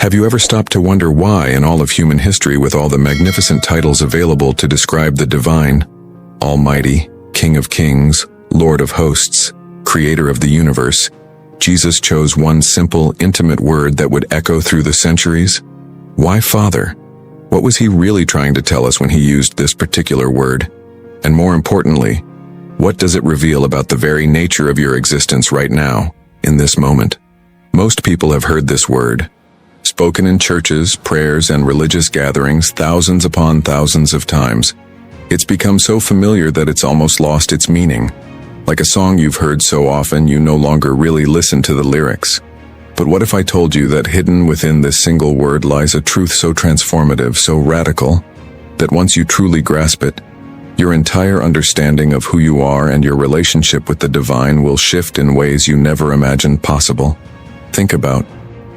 Have you ever stopped to wonder why, in all of human history, with all the magnificent titles available to describe the divine, Almighty, King of Kings, Lord of Hosts, Creator of the universe, Jesus chose one simple, intimate word that would echo through the centuries? Why Father? What was he really trying to tell us when he used this particular word? And more importantly, what does it reveal about the very nature of your existence right now, in this moment? Most people have heard this word, spoken in churches, prayers, and religious gatherings thousands upon thousands of times. It's become so familiar that it's almost lost its meaning. Like a song you've heard so often you no longer really listen to the lyrics. But what if I told you that hidden within this single word lies a truth so transformative, so radical, that once you truly grasp it, your entire understanding of who you are and your relationship with the divine will shift in ways you never imagined possible? Think about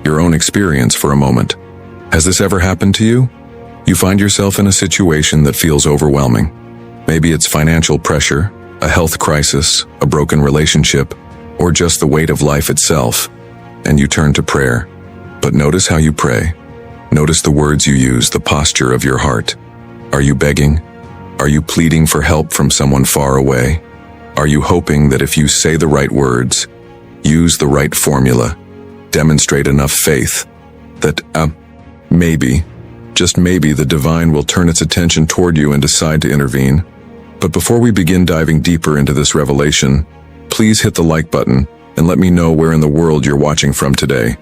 your own experience for a moment. Has this ever happened to you? You find yourself in a situation that feels overwhelming. Maybe it's financial pressure, a health crisis, a broken relationship, or just the weight of life itself, and you turn to prayer. But notice how you pray. Notice the words you use, the posture of your heart. Are you begging? Are you pleading for help from someone far away? Are you hoping that if you say the right words, use the right formula, demonstrate enough faith, that, maybe, just maybe, the divine will turn its attention toward you and decide to intervene? But before we begin diving deeper into this revelation, please hit the like button and let me know where in the world you're watching from today.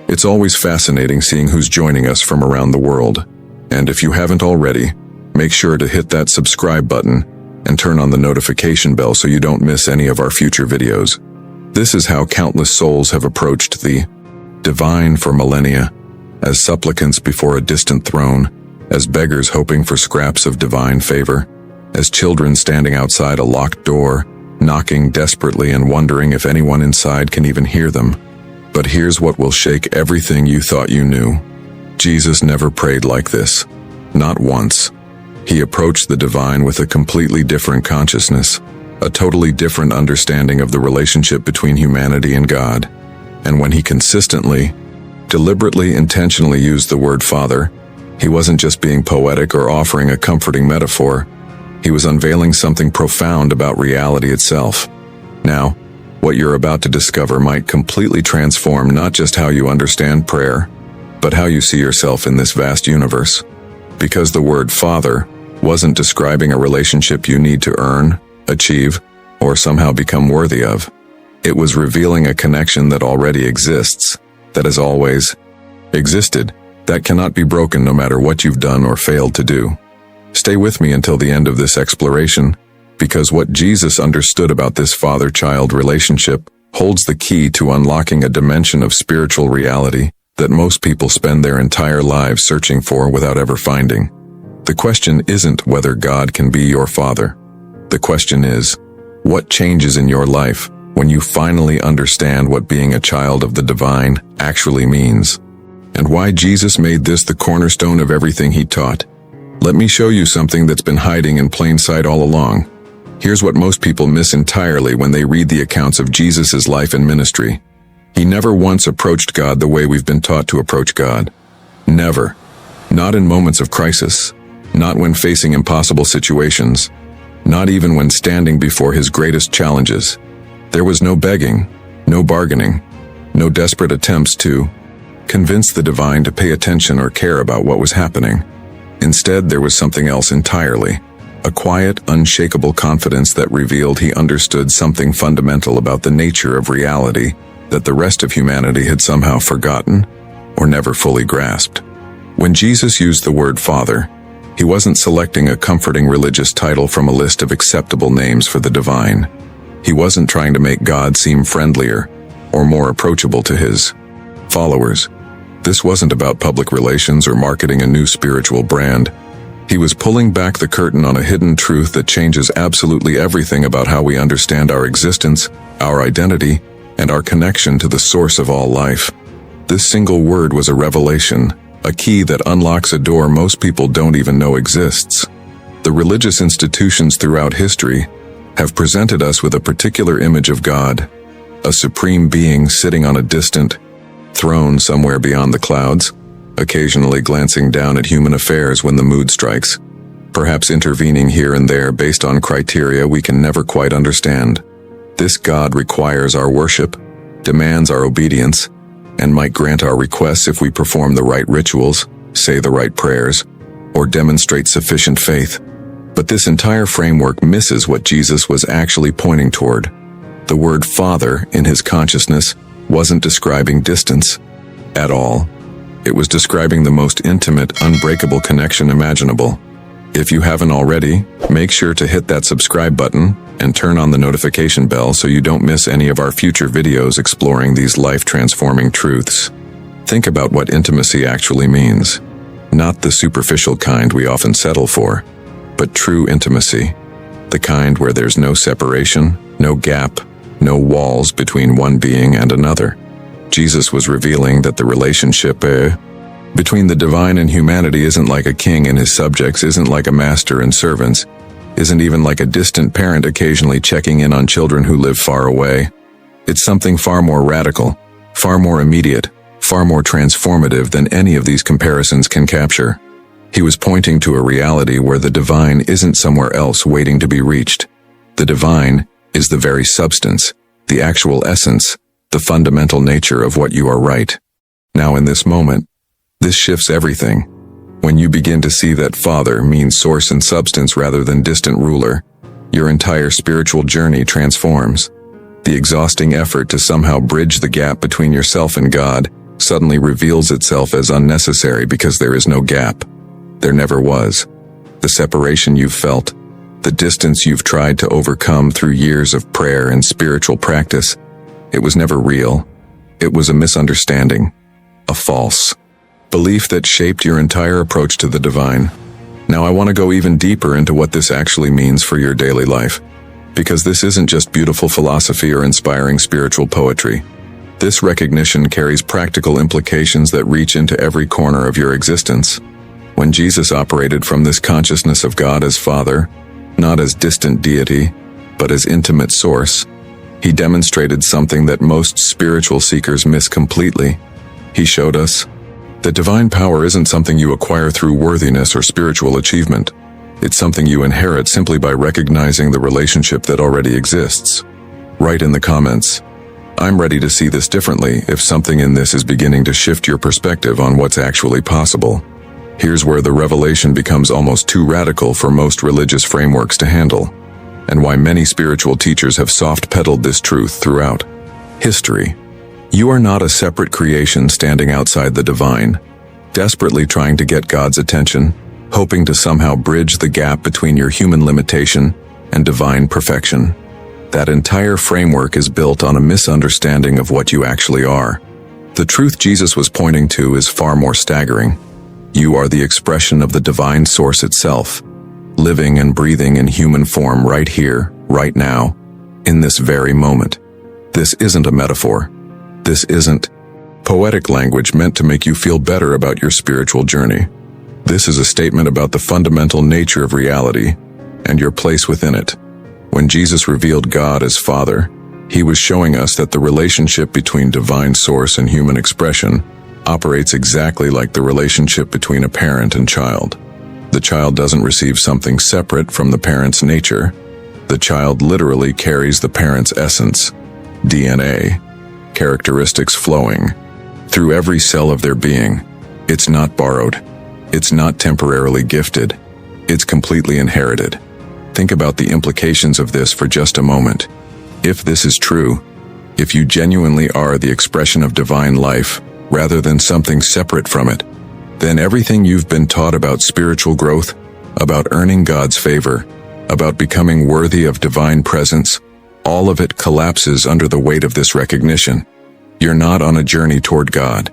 It's always fascinating seeing who's joining us from around the world. And if you haven't already, make sure to hit that subscribe button and turn on the notification bell so you don't miss any of our future videos. This is how countless souls have approached the divine for millennia, as supplicants before a distant throne, as beggars hoping for scraps of divine favor, as children standing outside a locked door, knocking desperately and wondering if anyone inside can even hear them. But here's what will shake everything you thought you knew. Jesus never prayed like this. Not once. He approached the divine with a completely different consciousness, a totally different understanding of the relationship between humanity and God. And when he consistently, deliberately, intentionally used the word Father, he wasn't just being poetic or offering a comforting metaphor. He was unveiling something profound about reality itself. Now, what you're about to discover might completely transform not just how you understand prayer, but how you see yourself in this vast universe. Because the word Father wasn't describing a relationship you need to earn, achieve, or somehow become worthy of. It was revealing a connection that already exists, that has always existed, that cannot be broken no matter what you've done or failed to do. Stay with me until the end of this exploration, because what Jesus understood about this father-child relationship holds the key to unlocking a dimension of spiritual reality that most people spend their entire lives searching for without ever finding. The question isn't whether God can be your father. The question is, what changes in your life when you finally understand what being a child of the divine actually means? And why Jesus made this the cornerstone of everything he taught. Let me show you something that's been hiding in plain sight all along. Here's what most people miss entirely when they read the accounts of Jesus' life and ministry. He never once approached God the way we've been taught to approach God. Never. Not in moments of crisis. Not when facing impossible situations. Not even when standing before his greatest challenges. There was no begging, no bargaining, no desperate attempts to convince the divine to pay attention or care about what was happening. Instead, there was something else entirely. A quiet, unshakable confidence that revealed he understood something fundamental about the nature of reality that the rest of humanity had somehow forgotten or never fully grasped. When Jesus used the word Father, he wasn't selecting a comforting religious title from a list of acceptable names for the divine. He wasn't trying to make God seem friendlier or more approachable to his followers. This wasn't about public relations or marketing a new spiritual brand. He was pulling back the curtain on a hidden truth that changes absolutely everything about how we understand our existence, our identity, and our connection to the source of all life. This single word was a revelation, a key that unlocks a door most people don't even know exists. The religious institutions throughout history have presented us with a particular image of God, a supreme being sitting on a distant throne somewhere beyond the clouds, occasionally glancing down at human affairs when the mood strikes, perhaps intervening here and there based on criteria we can never quite understand. This God requires our worship, demands our obedience, and might grant our requests if we perform the right rituals, say the right prayers, or demonstrate sufficient faith. But this entire framework misses what Jesus was actually pointing toward. The word Father in his consciousness wasn't describing distance at all. It was describing the most intimate, unbreakable connection imaginable. If you haven't already, make sure to hit that subscribe button and turn on the notification bell so you don't miss any of our future videos exploring these life-transforming truths. Think about what intimacy actually means. Not the superficial kind we often settle for, but true intimacy. The kind where there's no separation, no gap, no walls between one being and another. Jesus was revealing that the relationship between the divine and humanity isn't like a king and his subjects, isn't like a master and servants, isn't even like a distant parent occasionally checking in on children who live far away. It's something far more radical, far more immediate, far more transformative than any of these comparisons can capture. He was pointing to a reality where the divine isn't somewhere else waiting to be reached. The divine is the very substance, the actual essence, the fundamental nature of what you are right. Now in this moment, this shifts everything. When you begin to see that Father means source and substance rather than distant ruler, your entire spiritual journey transforms. The exhausting effort to somehow bridge the gap between yourself and God suddenly reveals itself as unnecessary because there is no gap. There never was. The separation you've felt, the distance you've tried to overcome through years of prayer and spiritual practice, it was never real. It was a misunderstanding, a false belief that shaped your entire approach to the divine. Now I want to go even deeper into what this actually means for your daily life, because this isn't just beautiful philosophy or inspiring spiritual poetry. This recognition carries practical implications that reach into every corner of your existence. When Jesus operated from this consciousness of God as Father, not as distant deity, but as intimate source, he demonstrated something that most spiritual seekers miss completely. He showed us that divine power isn't something you acquire through worthiness or spiritual achievement. It's something you inherit simply by recognizing the relationship that already exists. Write in the comments, "I'm ready to see this differently," if something in this is beginning to shift your perspective on what's actually possible. Here's where the revelation becomes almost too radical for most religious frameworks to handle, and why many spiritual teachers have soft-pedaled this truth throughout history. You are not a separate creation standing outside the divine, desperately trying to get God's attention, hoping to somehow bridge the gap between your human limitation and divine perfection. That entire framework is built on a misunderstanding of what you actually are. The truth Jesus was pointing to is far more staggering. You are the expression of the divine source itself, living and breathing in human form right here, right now, in this very moment. This isn't a metaphor. This isn't poetic language meant to make you feel better about your spiritual journey. This is a statement about the fundamental nature of reality and your place within it. When Jesus revealed God as Father, he was showing us that the relationship between divine source and human expression operates exactly like the relationship between a parent and child. The child doesn't receive something separate from the parent's nature. The child literally carries the parent's essence, DNA, characteristics flowing through every cell of their being. It's not borrowed. It's not temporarily gifted. It's completely inherited. Think about the implications of this for just a moment. If this is true, if you genuinely are the expression of divine life, rather than something separate from it, then everything you've been taught about spiritual growth, about earning God's favor, about becoming worthy of divine presence, all of it collapses under the weight of this recognition. You're not on a journey toward God.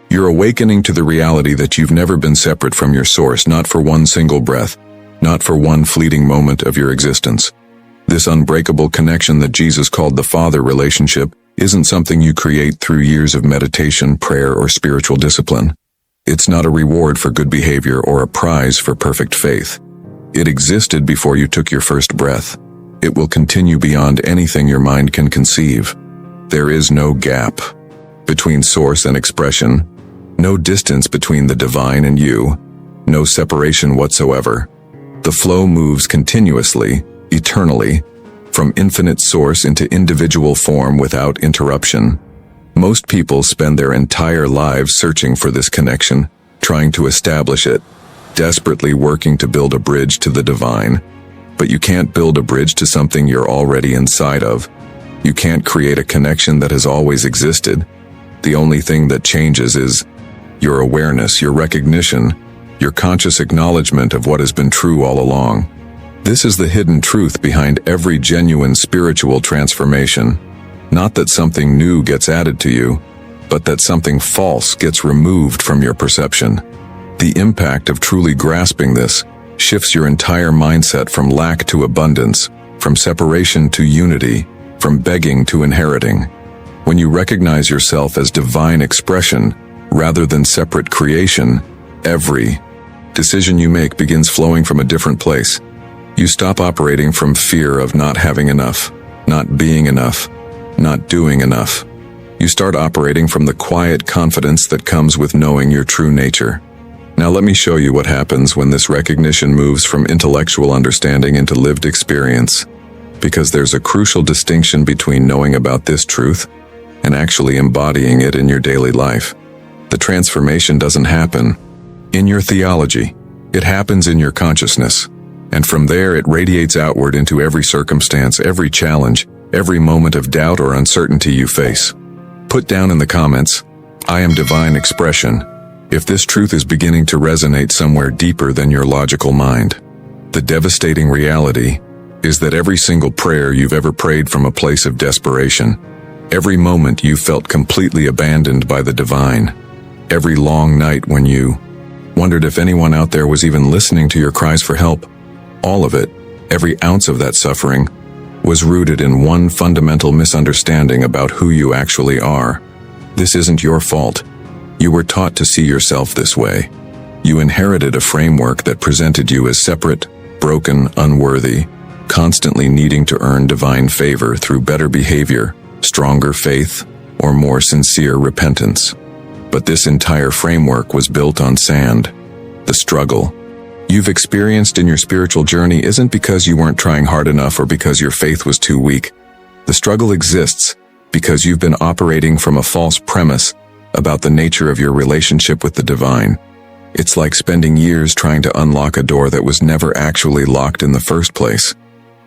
You're awakening to the reality that you've never been separate from your source, not for one single breath, not for one fleeting moment of your existence. This unbreakable connection that Jesus called the Father relationship isn't something you create through years of meditation, prayer, or spiritual discipline. It's not a reward for good behavior or a prize for perfect faith. It existed before you took your first breath. It will continue beyond anything your mind can conceive. There is no gap between source and expression, No distance between the divine and you, no separation whatsoever. The flow moves continuously, eternally, from infinite source into individual form without interruption. Most people spend their entire lives searching for this connection, trying to establish it, desperately working to build a bridge to the divine. But you can't build a bridge to something you're already inside of. You can't create a connection that has always existed. The only thing that changes is your awareness, your recognition, your conscious acknowledgement of what has been true all along. This is the hidden truth behind every genuine spiritual transformation. Not that something new gets added to you, but that something false gets removed from your perception. The impact of truly grasping this shifts your entire mindset from lack to abundance, from separation to unity, from begging to inheriting. When you recognize yourself as divine expression rather than separate creation, every decision you make begins flowing from a different place. You stop operating from fear of not having enough, not being enough, not doing enough. You start operating from the quiet confidence that comes with knowing your true nature. Now let me show you what happens when this recognition moves from intellectual understanding into lived experience. Because there's a crucial distinction between knowing about this truth and actually embodying it in your daily life. The transformation doesn't happen in your theology. It happens in your consciousness. And from there it radiates outward into every circumstance, every challenge, every moment of doubt or uncertainty you face. Put down in the comments, "I am divine expression," if this truth is beginning to resonate somewhere deeper than your logical mind. The devastating reality is that every single prayer you've ever prayed from a place of desperation, every moment you felt completely abandoned by the divine, every long night when you wondered if anyone out there was even listening to your cries for help, all of it, every ounce of that suffering, was rooted in one fundamental misunderstanding about who you actually are. This isn't your fault. You were taught to see yourself this way. You inherited a framework that presented you as separate, broken, unworthy, constantly needing to earn divine favor through better behavior, stronger faith, or more sincere repentance. But this entire framework was built on sand. The struggle you've experienced in your spiritual journey isn't because you weren't trying hard enough or because your faith was too weak. The struggle exists because you've been operating from a false premise about the nature of your relationship with the divine. It's like spending years trying to unlock a door that was never actually locked in the first place.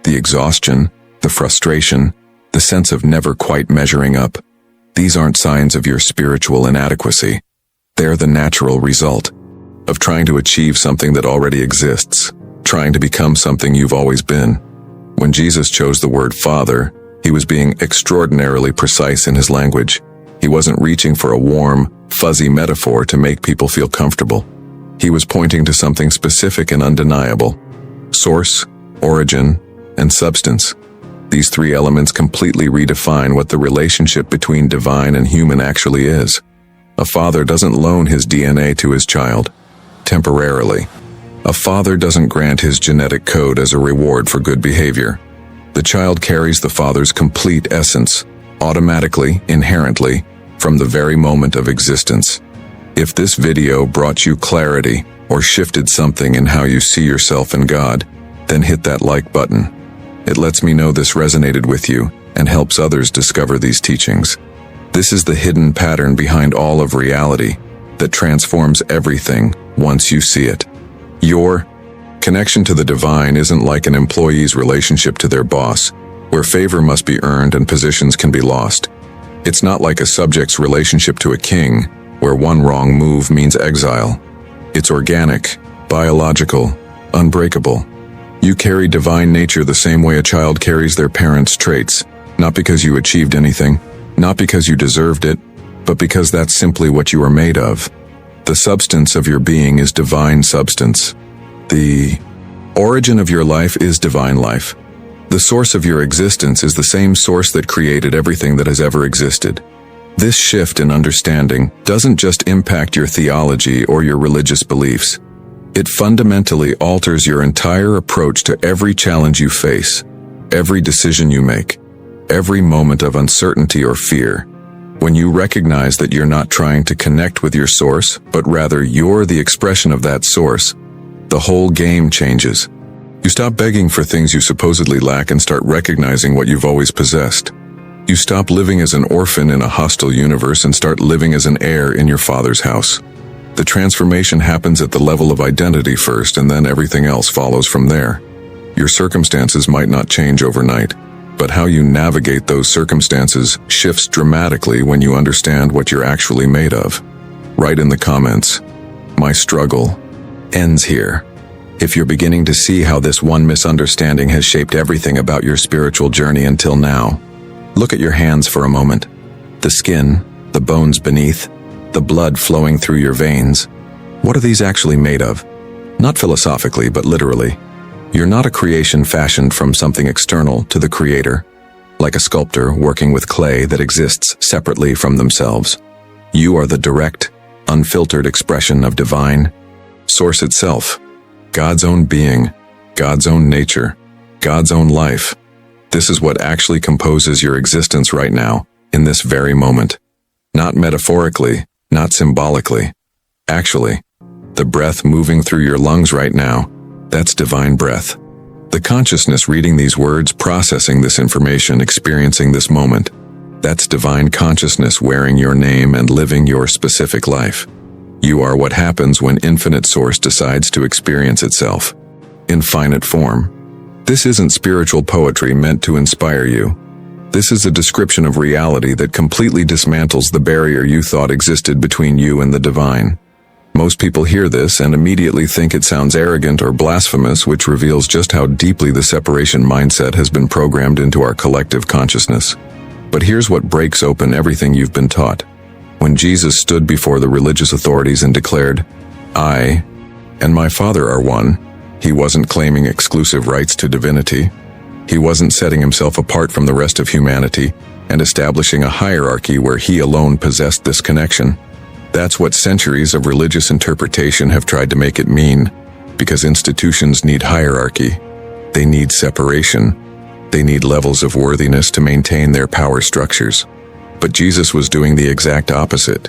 The exhaustion, the frustration, the sense of never quite measuring up. These aren't signs of your spiritual inadequacy. They're the natural result of trying to achieve something that already exists, trying to become something you've always been. When Jesus chose the word Father, he was being extraordinarily precise in his language. He wasn't reaching for a warm, fuzzy metaphor to make people feel comfortable. He was pointing to something specific and undeniable: source, origin, and substance. These three elements completely redefine what the relationship between divine and human actually is. A father doesn't loan his DNA to his child temporarily. A father doesn't grant his genetic code as a reward for good behavior. The child carries the father's complete essence, automatically, inherently, from the very moment of existence. If this video brought you clarity or shifted something in how you see yourself and God, then hit that like button. It lets me know this resonated with you and helps others discover these teachings. This is the hidden pattern behind all of reality that transforms everything once you see it. Your connection to the divine isn't like an employee's relationship to their boss, where favor must be earned and positions can be lost. It's not like a subject's relationship to a king, where one wrong move means exile. It's organic, biological, unbreakable. You carry divine nature the same way a child carries their parents' traits, not because you achieved anything, not because you deserved it, but because that's simply what you are made of. The substance of your being is divine substance. The origin of your life is divine life. The source of your existence is the same source that created everything that has ever existed. This shift in understanding doesn't just impact your theology or your religious beliefs. It fundamentally alters your entire approach to every challenge you face, every decision you make, every moment of uncertainty or fear. When you recognize that you're not trying to connect with your source, but rather you're the expression of that source, the whole game changes. You stop begging for things you supposedly lack and start recognizing what you've always possessed. You stop living as an orphan in a hostile universe and start living as an heir in your Father's house. The transformation happens at the level of identity first, and then everything else follows from there. Your circumstances might not change overnight, but how you navigate those circumstances shifts dramatically when you understand what you're actually made of. Write in the comments, "My struggle ends here," if you're beginning to see how this one misunderstanding has shaped everything about your spiritual journey until now. Look at your hands for a moment. The skin, the bones beneath, the blood flowing through your veins. What are these actually made of? Not philosophically, but literally. You're not a creation fashioned from something external to the Creator, like a sculptor working with clay that exists separately from themselves. You are the direct, unfiltered expression of divine source itself, God's own being, God's own nature, God's own life. This is what actually composes your existence right now, in this very moment. Not metaphorically, not symbolically. Actually, the breath moving through your lungs right now, that's divine breath. The consciousness reading these words, processing this information, experiencing this moment, that's divine consciousness wearing your name and living your specific life. You are what happens when infinite source decides to experience itself in finite form. This isn't spiritual poetry meant to inspire you. This is a description of reality that completely dismantles the barrier you thought existed between you and the divine. Most people hear this and immediately think it sounds arrogant or blasphemous, which reveals just how deeply the separation mindset has been programmed into our collective consciousness. But here's what breaks open everything you've been taught. When Jesus stood before the religious authorities and declared, "I and my Father are one," he wasn't claiming exclusive rights to divinity. He wasn't setting himself apart from the rest of humanity and establishing a hierarchy where he alone possessed this connection. That's what centuries of religious interpretation have tried to make it mean, because institutions need hierarchy. They need separation. They need levels of worthiness to maintain their power structures. But Jesus was doing the exact opposite.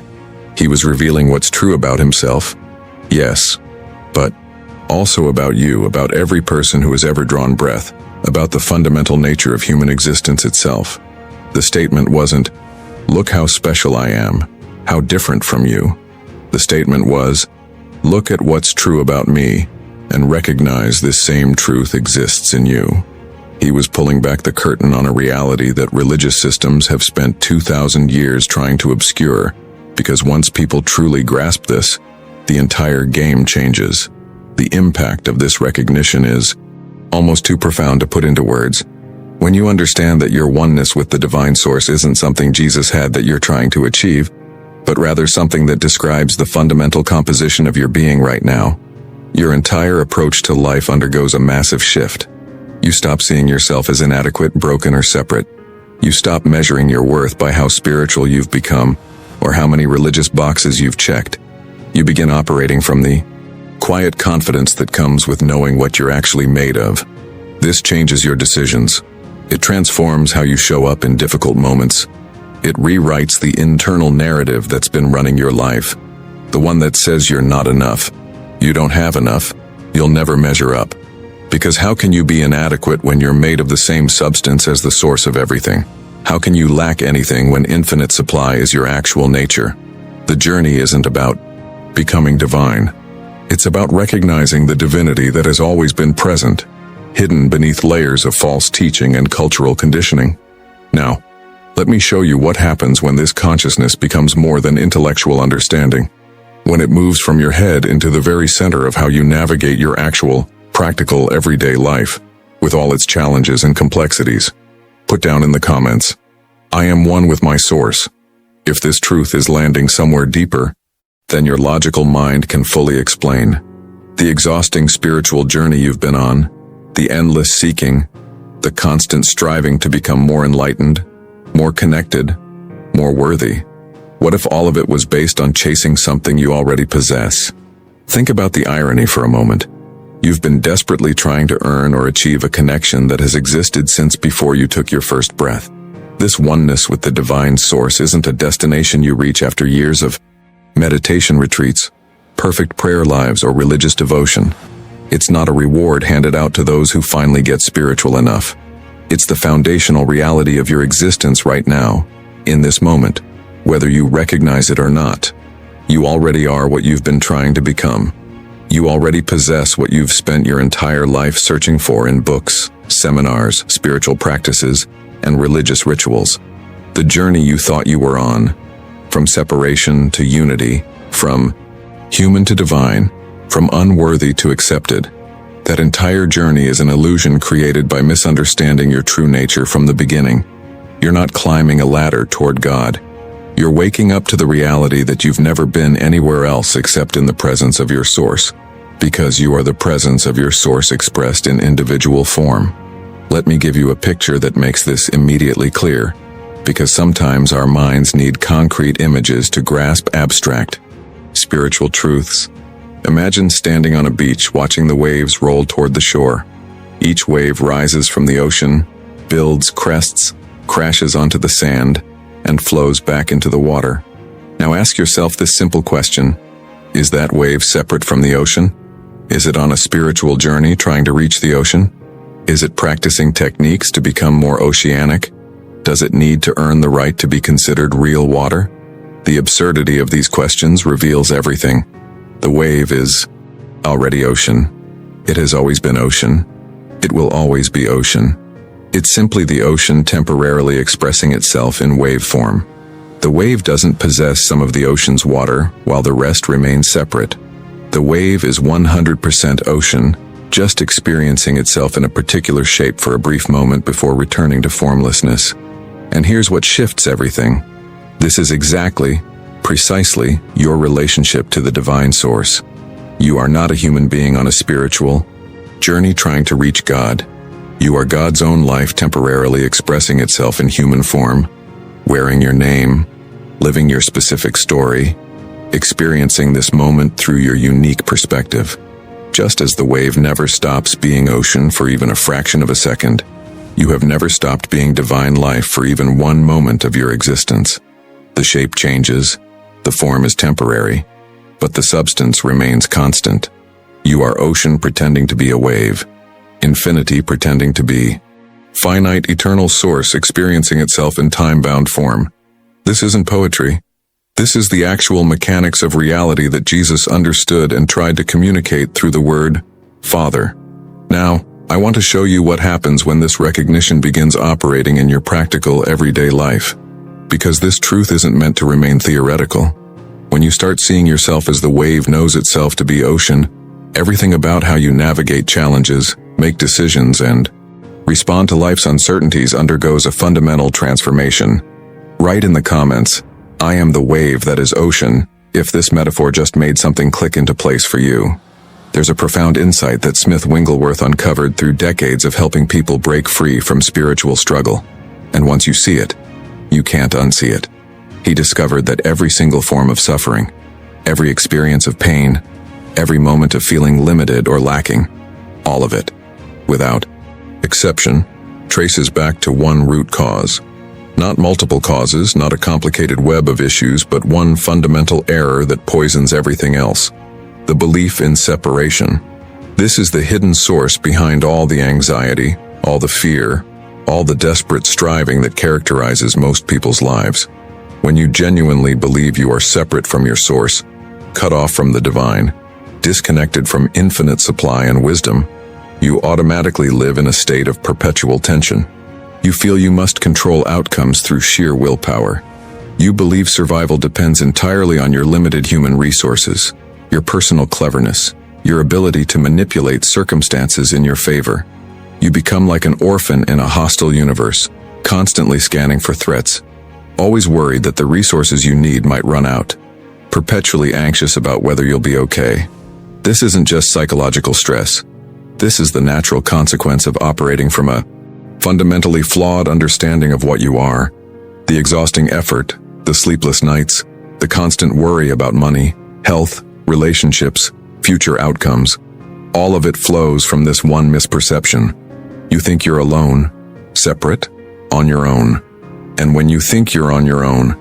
He was revealing what's true about himself, yes, but also about you, about every person who has ever drawn breath, about the fundamental nature of human existence itself. The statement wasn't, "Look how special I am, how different from you." The statement was, "Look at what's true about me, and recognize this same truth exists in you." He was pulling back the curtain on a reality that religious systems have spent 2,000 years trying to obscure, because once people truly grasp this, the entire game changes. The impact of this recognition is almost too profound to put into words. When you understand that your oneness with the divine source isn't something Jesus had that you're trying to achieve, but rather something that describes the fundamental composition of your being right now, your entire approach to life undergoes a massive shift. You stop seeing yourself as inadequate, broken, or separate. You stop measuring your worth by how spiritual you've become or how many religious boxes you've checked. You begin operating from the quiet confidence that comes with knowing what you're actually made of. This changes your decisions. It transforms how you show up in difficult moments. It rewrites the internal narrative that's been running your life. The one that says you're not enough. You don't have enough. You'll never measure up. Because how can you be inadequate when you're made of the same substance as the source of everything? How can you lack anything when infinite supply is your actual nature? The journey isn't about becoming divine. It's about recognizing the divinity that has always been present, hidden beneath layers of false teaching and cultural conditioning. Now, let me show you what happens when this consciousness becomes more than intellectual understanding. When it moves from your head into the very center of how you navigate your actual, practical, everyday life, with all its challenges and complexities. Put down in the comments, "I am one with my source." If this truth is landing somewhere deeper, then your logical mind can fully explain the exhausting spiritual journey you've been on, the endless seeking, the constant striving to become more enlightened, more connected, more worthy. What if all of it was based on chasing something you already possess? Think about the irony for a moment. You've been desperately trying to earn or achieve a connection that has existed since before you took your first breath. This oneness with the divine source isn't a destination you reach after years of meditation retreats, perfect prayer lives, or religious devotion. It's not a reward handed out to those who finally get spiritual enough. It's the foundational reality of your existence right now, in this moment, whether you recognize it or not. You already are what you've been trying to become. You already possess what you've spent your entire life searching for in books, seminars, spiritual practices, and religious rituals. The journey you thought you were on, from separation to unity, from human to divine, from unworthy to accepted. That entire journey is an illusion created by misunderstanding your true nature from the beginning. You're not climbing a ladder toward God. You're waking up to the reality that you've never been anywhere else except in the presence of your source, because you are the presence of your source expressed in individual form. Let me give you a picture that makes this immediately clear, because sometimes our minds need concrete images to grasp abstract, spiritual truths. Imagine standing on a beach watching the waves roll toward the shore. Each wave rises from the ocean, builds crests, crashes onto the sand, and flows back into the water. Now ask yourself this simple question: is that wave separate from the ocean? Is it on a spiritual journey trying to reach the ocean? Is it practicing techniques to become more oceanic? Does it need to earn the right to be considered real water? The absurdity of these questions reveals everything. The wave is already ocean. It has always been ocean. It will always be ocean. It's simply the ocean temporarily expressing itself in wave form. The wave doesn't possess some of the ocean's water, while the rest remains separate. The wave is 100% ocean, just experiencing itself in a particular shape for a brief moment before returning to formlessness. And here's what shifts everything. This is precisely your relationship to the divine source. You are not a human being on a spiritual journey trying to reach God. You are God's own life temporarily expressing itself in human form, wearing your name, living your specific story, experiencing this moment through your unique perspective. Just as the wave never stops being ocean for even a fraction of a second, you have never stopped being divine life for even one moment of your existence. The shape changes, the form is temporary, but the substance remains constant. You are ocean pretending to be a wave, infinity pretending to be finite eternal source experiencing itself in time-bound form. This isn't poetry. This is the actual mechanics of reality that Jesus understood and tried to communicate through the word Father. Now, I want to show you what happens when this recognition begins operating in your practical, everyday life. Because this truth isn't meant to remain theoretical. When you start seeing yourself as the wave knows itself to be ocean, everything about how you navigate challenges, make decisions, and respond to life's uncertainties undergoes a fundamental transformation. Write in the comments, "I am the wave that is ocean," if this metaphor just made something click into place for you. There's a profound insight that Smith Wigglesworth uncovered through decades of helping people break free from spiritual struggle. And once you see it, you can't unsee it. He discovered that every single form of suffering, every experience of pain, every moment of feeling limited or lacking, all of it, without exception, traces back to one root cause. Not multiple causes, not a complicated web of issues, but one fundamental error that poisons everything else: the belief in separation. This is the hidden source behind all the anxiety, all the fear, all the desperate striving that characterizes most people's lives. When you genuinely believe you are separate from your source, cut off from the divine, disconnected from infinite supply and wisdom, you automatically live in a state of perpetual tension. You feel you must control outcomes through sheer willpower. You believe survival depends entirely on your limited human resources, your personal cleverness, your ability to manipulate circumstances in your favor. You become like an orphan in a hostile universe, constantly scanning for threats, always worried that the resources you need might run out, perpetually anxious about whether you'll be okay. This isn't just psychological stress. This is the natural consequence of operating from a fundamentally flawed understanding of what you are. The exhausting effort, the sleepless nights, the constant worry about money, health, relationships, future outcomes, all of it flows from this one misperception. You think you're alone, separate, on your own. And when you think you're on your own,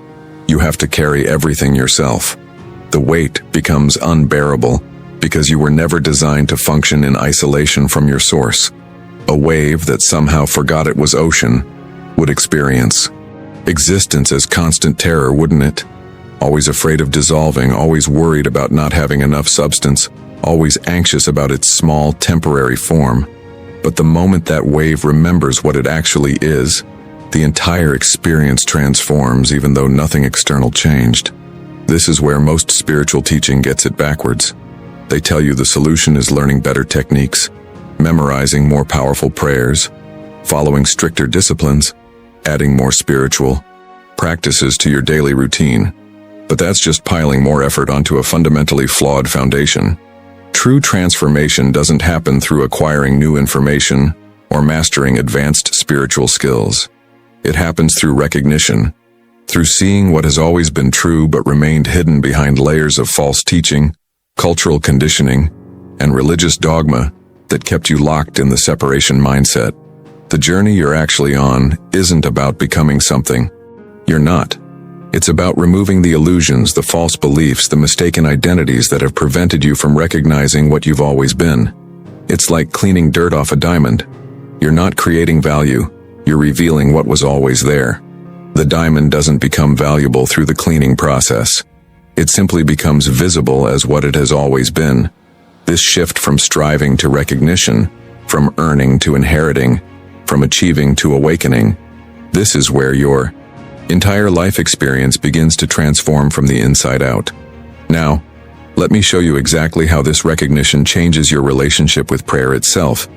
you have to carry everything yourself. The weight becomes unbearable because you were never designed to function in isolation from your source. A wave that somehow forgot it was ocean would experience existence as constant terror, wouldn't it? Always afraid of dissolving, always worried about not having enough substance, always anxious about its small, temporary form. But the moment that wave remembers what it actually is, the entire experience transforms, even though nothing external changed. This is where most spiritual teaching gets it backwards. They tell you the solution is learning better techniques, memorizing more powerful prayers, following stricter disciplines, adding more spiritual practices to your daily routine. But that's just piling more effort onto a fundamentally flawed foundation. True transformation doesn't happen through acquiring new information or mastering advanced spiritual skills. It happens through recognition, through seeing what has always been true but remained hidden behind layers of false teaching, cultural conditioning, and religious dogma that kept you locked in the separation mindset. The journey you're actually on isn't about becoming something you're not. It's about removing the illusions, the false beliefs, the mistaken identities that have prevented you from recognizing what you've always been. It's like cleaning dirt off a diamond. You're not creating value, you're revealing what was always there. The diamond doesn't become valuable through the cleaning process. It simply becomes visible as what it has always been. This shift from striving to recognition, from earning to inheriting, from achieving to awakening, this is where your entire life experience begins to transform from the inside out. Now, let me show you exactly how this recognition changes your relationship with prayer itself.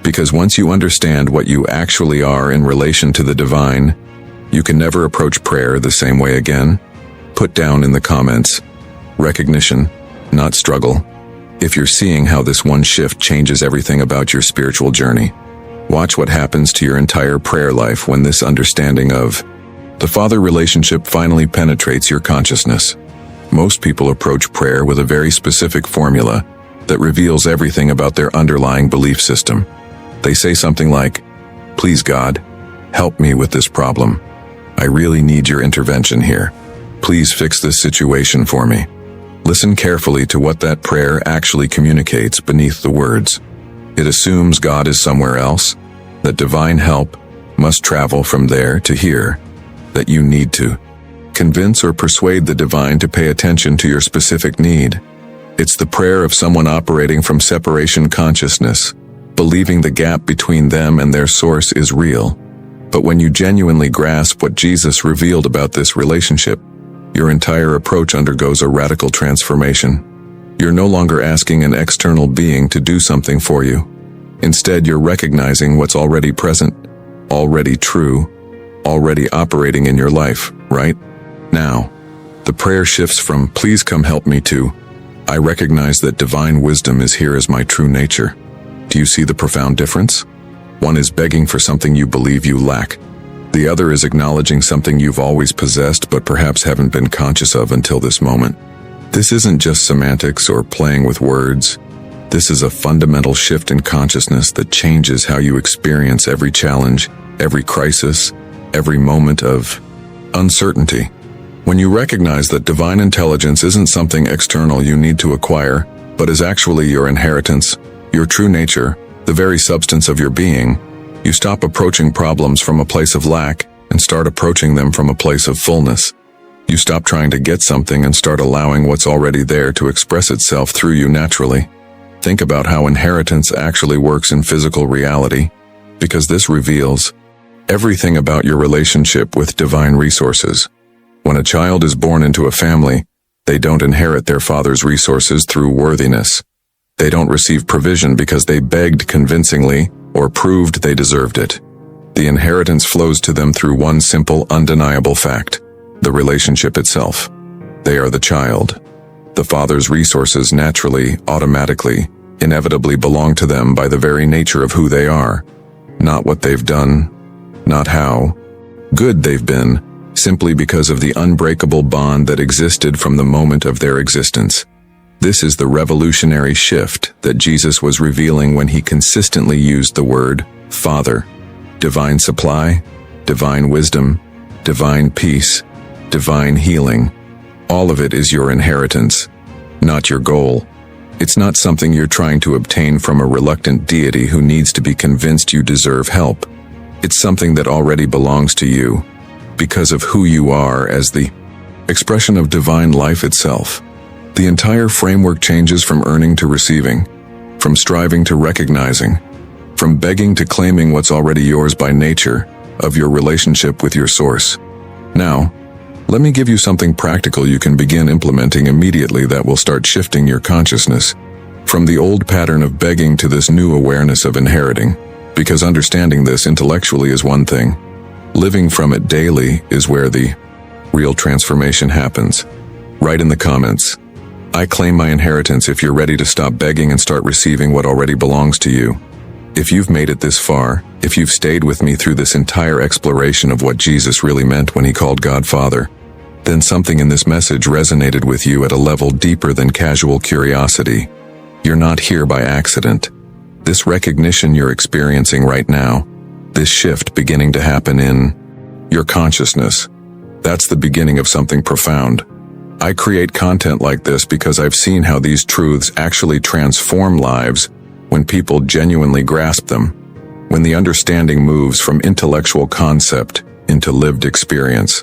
Because once you understand what you actually are in relation to the divine, you can never approach prayer the same way again. Put down in the comments, recognition, not struggle, if you're seeing how this one shift changes everything about your spiritual journey. Watch what happens to your entire prayer life when this understanding of the Father relationship finally penetrates your consciousness. Most people approach prayer with a very specific formula that reveals everything about their underlying belief system. They say something like, "Please God, help me with this problem. I really need your intervention here. Please fix this situation for me." Listen carefully to what that prayer actually communicates beneath the words. It assumes God is somewhere else, that divine help must travel from there to here, that you need to convince or persuade the divine to pay attention to your specific need. It's the prayer of someone operating from separation consciousness, believing the gap between them and their source is real. But when you genuinely grasp what Jesus revealed about this relationship, your entire approach undergoes a radical transformation. You're no longer asking an external being to do something for you. Instead, you're recognizing what's already present, already true, already operating in your life, right? Now, the prayer shifts from "Please come help me" to "I recognize that divine wisdom is here as my true nature." Do you see the profound difference? One is begging for something you believe you lack. The other is acknowledging something you've always possessed but perhaps haven't been conscious of until this moment. This isn't just semantics or playing with words. This is a fundamental shift in consciousness that changes how you experience every challenge, every crisis, every moment of uncertainty. When you recognize that divine intelligence isn't something external you need to acquire, but is actually your inheritance, your true nature, the very substance of your being, you stop approaching problems from a place of lack and start approaching them from a place of fullness. You stop trying to get something and start allowing what's already there to express itself through you naturally. Think about how inheritance actually works in physical reality, because this reveals everything about your relationship with divine resources. When a child is born into a family, they don't inherit their father's resources through worthiness. They don't receive provision because they begged convincingly or proved they deserved it. The inheritance flows to them through one simple, undeniable fact: the relationship itself. They are the child. The father's resources naturally, automatically, inevitably belong to them by the very nature of who they are. Not what they've done, not how good they've been, simply because of the unbreakable bond that existed from the moment of their existence. This is the revolutionary shift that Jesus was revealing when he consistently used the word Father. Divine supply, divine wisdom, divine peace, divine healing. All of it is your inheritance, not your goal. It's not something you're trying to obtain from a reluctant deity who needs to be convinced you deserve help. It's something that already belongs to you, because of who you are as the expression of divine life itself. The entire framework changes from earning to receiving, from striving to recognizing, from begging to claiming what's already yours by nature of your relationship with your source. Now, let me give you something practical you can begin implementing immediately that will start shifting your consciousness from the old pattern of begging to this new awareness of inheriting, because understanding this intellectually is one thing. Living from it daily is where the real transformation happens. Write in the comments, "I claim my inheritance," if you're ready to stop begging and start receiving what already belongs to you. If you've made it this far, if you've stayed with me through this entire exploration of what Jesus really meant when he called God Father, then something in this message resonated with you at a level deeper than casual curiosity. You're not here by accident. This recognition you're experiencing right now, this shift beginning to happen in your consciousness, that's the beginning of something profound. I create content like this because I've seen how these truths actually transform lives when people genuinely grasp them, when the understanding moves from intellectual concept into lived experience.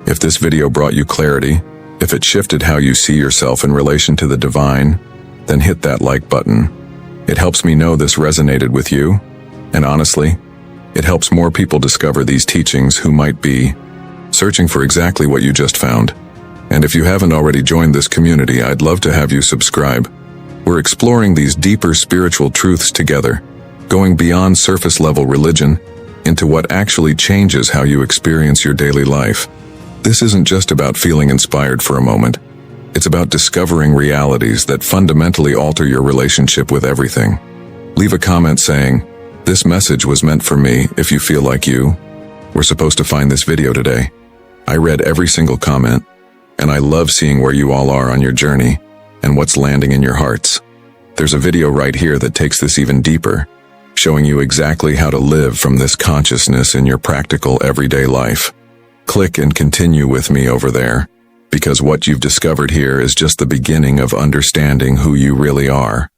If this video brought you clarity, if it shifted how you see yourself in relation to the divine, then hit that like button. It helps me know this resonated with you, and honestly, it helps more people discover these teachings who might be searching for exactly what you just found. And if you haven't already joined this community, I'd love to have you subscribe. We're exploring these deeper spiritual truths together, going beyond surface-level religion into what actually changes how you experience your daily life. This isn't just about feeling inspired for a moment. It's about discovering realities that fundamentally alter your relationship with everything. Leave a comment saying, "This message was meant for me," if you feel like you were supposed to find this video today. I read every single comment, and I love seeing where you all are on your journey and what's landing in your hearts. There's a video right here that takes this even deeper, showing you exactly how to live from this consciousness in your practical everyday life. Click and continue with me over there, because what you've discovered here is just the beginning of understanding who you really are.